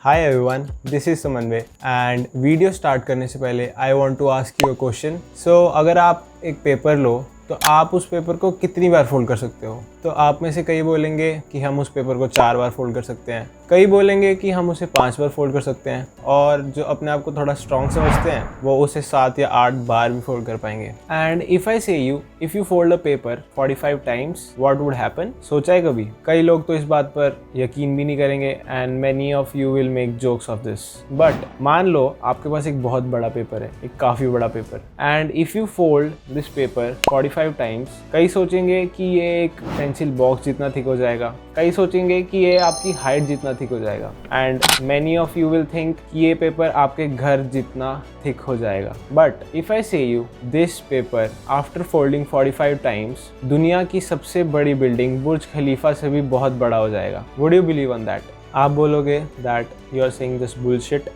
Hi everyone, this is Samanvay and video start करने से पहले I want to ask you a question. So अगर आप एक पेपर लो तो आप उस पेपर को कितनी बार फोल्ड कर सकते हो? तो आप में से कई बोलेंगे कि हम उस पेपर को 4 बार फोल्ड कर सकते हैं, कई बोलेंगे कि हम उसे 5 बार फोल्ड कर सकते हैं, और जो अपने आप को थोड़ा स्ट्रॉन्ग समझते हैं वो उसे 7 या 8 बार भी फोल्ड कर पाएंगे। एंड इफ आई से you if you fold a paper 45 times what would happen? सोचा है कभी? कई लोग तो इस बात पर यकीन भी नहीं करेंगे and many of you will make jokes of this. But मान लो आपके पास एक बहुत बड़ा पेपर है, एक काफ़ी बड़ा paper, and if you fold this paper 45 times, कई सोचेंगे कि ये एक पेंसिल बॉक्स जितना थिक हो जाएगा, कई सोचेंगे कि ये आपकी हाइट जितना थिक हो जाएगा, and many of you will think कि ये पेपर आपके घर जितना थिक हो जाएगा। बट इफ आई से you this paper after folding 45 times दुनिया की सबसे बड़ी बिल्डिंग बुर्ज खलीफा से भी बहुत बड़ा हो जाएगा, would you believe on that? आप बोलोगे that you are saying this bullshit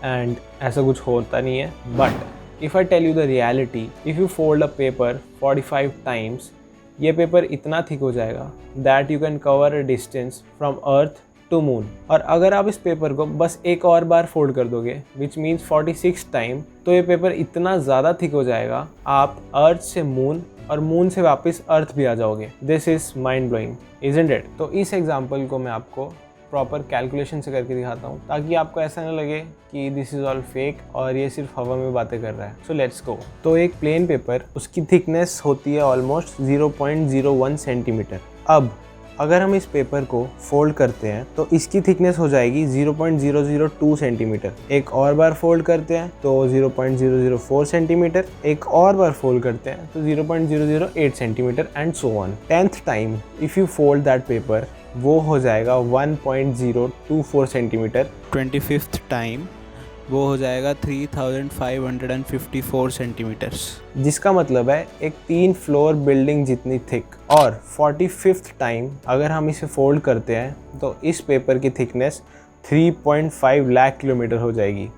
and ऐसा कुछ होता नहीं है। But if I tell you the reality, if you fold a paper 45 times, ये पेपर इतना थिक हो जाएगा that you can cover a distance from earth to moon. और अगर आप इस पेपर को बस एक और बार फोल्ड कर दोगे विच मीन्स 46 टाइम, तो ये पेपर इतना ज़्यादा थिक हो जाएगा आप अर्थ से मून और मून से वापस अर्थ भी आ जाओगे। This is mind blowing, isn't it? तो इस एग्जाम्पल को मैं आपको प्रॉपर कैलकुलेशन से करके दिखाता हूँ ताकि आपको ऐसा ना लगे कि दिस इज़ ऑल फेक और ये सिर्फ हवा में बातें कर रहा है। So let's go. तो एक प्लेन पेपर, उसकी थिकनेस होती है ऑलमोस्ट 0.01 सेंटीमीटर। अब अगर हम इस पेपर को फोल्ड करते हैं तो इसकी थिकनेस हो जाएगी 0.002 सेंटीमीटर। एक और बार फोल्ड करते हैं तो 0.004 सेंटीमीटर, एक और बार फोल्ड करते हैं तो 0.008 centimetre and so on. 10th time if you fold that paper वो हो जाएगा 1.024 सेंटीमीटर। 25th टाइम वो हो जाएगा 3554 सेंटीमीटर्स, जिसका मतलब है एक 3 फ्लोर बिल्डिंग जितनी थिक। और 45th टाइम अगर हम इसे फोल्ड करते हैं तो इस पेपर की थिकनेस 3.5 लाख किलोमीटर हो जाएगी,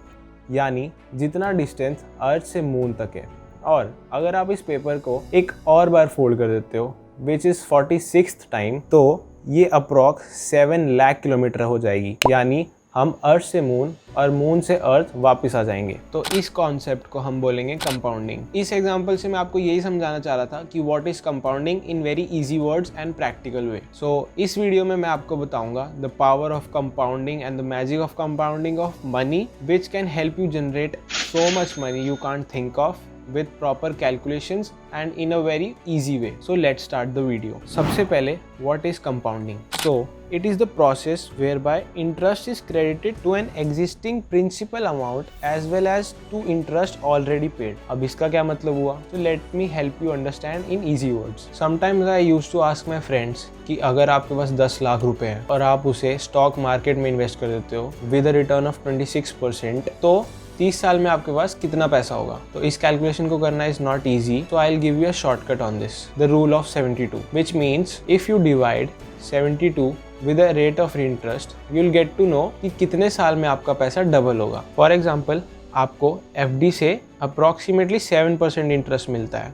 यानी जितना डिस्टेंस अर्थ से मून तक है। और अगर आप इस पेपर को एक और बार फोल्ड कर देते हो विच इज़ 46th टाइम, तो ये अप्रॉक्स 7 लाख किलोमीटर हो जाएगी, यानी हम अर्थ से मून और मून से अर्थ वापस आ जाएंगे। तो इस कॉन्सेप्ट को हम बोलेंगे कंपाउंडिंग। इस एग्जांपल से मैं आपको यही समझाना चाह रहा था कि what is compounding in very easy words and practical way. So इस वीडियो में मैं आपको बताऊंगा the power of compounding and the magic of compounding of money which can help you generate so much money you can't think of with proper calculations and in a very easy way. So let's start the video. सबसे पहले what is compounding? So it is the process whereby interest is credited to an existing principal amount as well as to interest already paid. अब इसका क्या मतलब हुआ? So let me help you understand in easy words. Sometimes I used to ask my friends कि अगर आपके पास 10 लाख रुपए हैं और आप उसे स्टॉक मार्केट में इन्वेस्ट कर देते हो with a return of 26%, तो 30 साल में आपके पास कितना पैसा होगा? तो इस कैलकुलेशन को करना इज नॉट ईजी, तो I will give you a shortcut on this, the rule of 72, which means if you divide 72 with a rate of interest you will get to know कि कितने साल में आपका पैसा डबल होगा। फॉर एग्जाम्पल, आपको FD से अप्रॉक्सीमेटली 7% इंटरेस्ट मिलता है,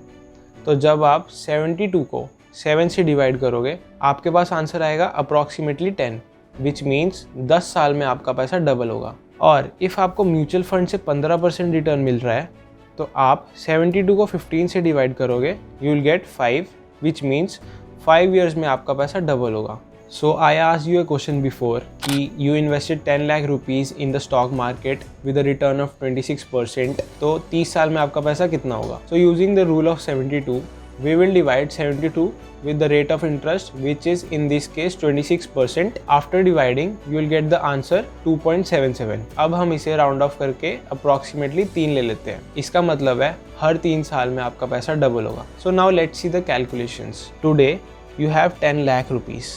तो जब आप 72 को 7 से डिवाइड करोगे आपके पास आंसर आएगा अप्रॉक्सीमेटली 10, विच मीन्स 10 साल में आपका पैसा डबल होगा। और इफ़ आपको म्यूचुअल फंड से 15% रिटर्न मिल रहा है तो आप 72 को 15 से डिवाइड करोगे you will get 5, which means 5 years में आपका पैसा डबल होगा। So I asked you a question before कि you invested 10 lakh rupees in the stock market with a return of 26%, तो 30 साल में आपका पैसा कितना होगा? So using the rule of 72 we will divide 72 with the rate of interest which is in this case 26%. After dividing you will get the answer 2.77. अब हम इसे राउंड ऑफ करके अप्रॉक्सीमेटली 3 ले लेते हैं। इसका मतलब है हर 3 साल में आपका पैसा डबल होगा। So now let's see the calculations. Today you have 10 lakh rupees.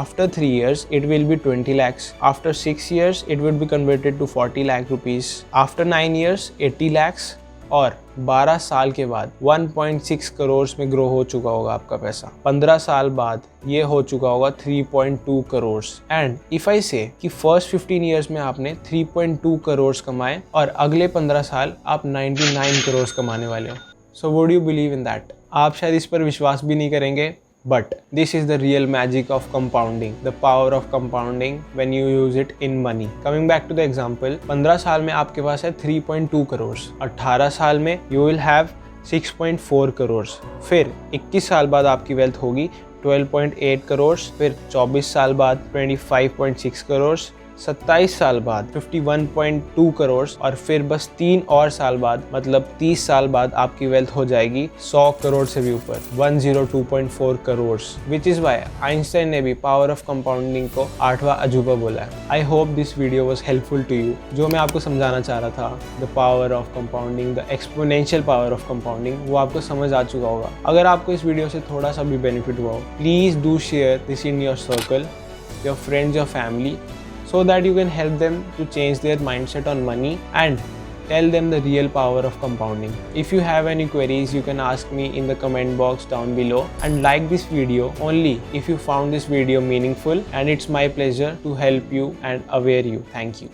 After 3 years it will be 20 lakhs. After 6 years it would be converted to 40 lakh rupees. After 9 years 80 lakhs. और 12 साल के बाद 1.6 करोड़ में ग्रो हो चुका होगा आपका पैसा। 15 साल बाद ये हो चुका होगा 3.2 करोड़। एंड इफ आई से कि फर्स्ट 15 ईयर्स में आपने 3.2 करोड़ कमाए और अगले 15 साल आप 99 करोड़ कमाने वाले हो। So would you believe in that? आप शायद इस पर विश्वास भी नहीं करेंगे, But this is the real magic of compounding, the power of compounding when you use it in money. Coming back to the example, 15 साल में आपके पास है 3.2 करोड़, 18 साल में you will have 6.4 करोड़, फिर 21 साल बाद आपकी वेल्थ होगी 12.8 करोड़, फिर 24 साल बाद 25.6 करोड़, 27 साल बाद 51.2 करोड़ और फिर बस 3 और साल बाद मतलब 30 साल बाद आपकी वेल्थ हो जाएगी 100 करोड़ से भी ऊपर, 102.4 crore, which is why Einstein ने भी पावर ऑफ कंपाउंडिंग को 8वां अजूबा बोला है। I hope this video was helpful to you. जो मैं आपको समझाना चाह रहा था, the power of compounding, the exponential power of compounding, वो आपको समझ आ चुका होगा। अगर आपको इस वीडियो से थोड़ा सा भी बेनिफिट हुआ हो, please do share this in your circle, your friends, your family, so that you can help them to change their mindset on money and tell them the real power of compounding. If you have any queries, you can ask me in the comment box down below, and like this video only if you found this video meaningful, and it's my pleasure to help you and aware you. Thank you.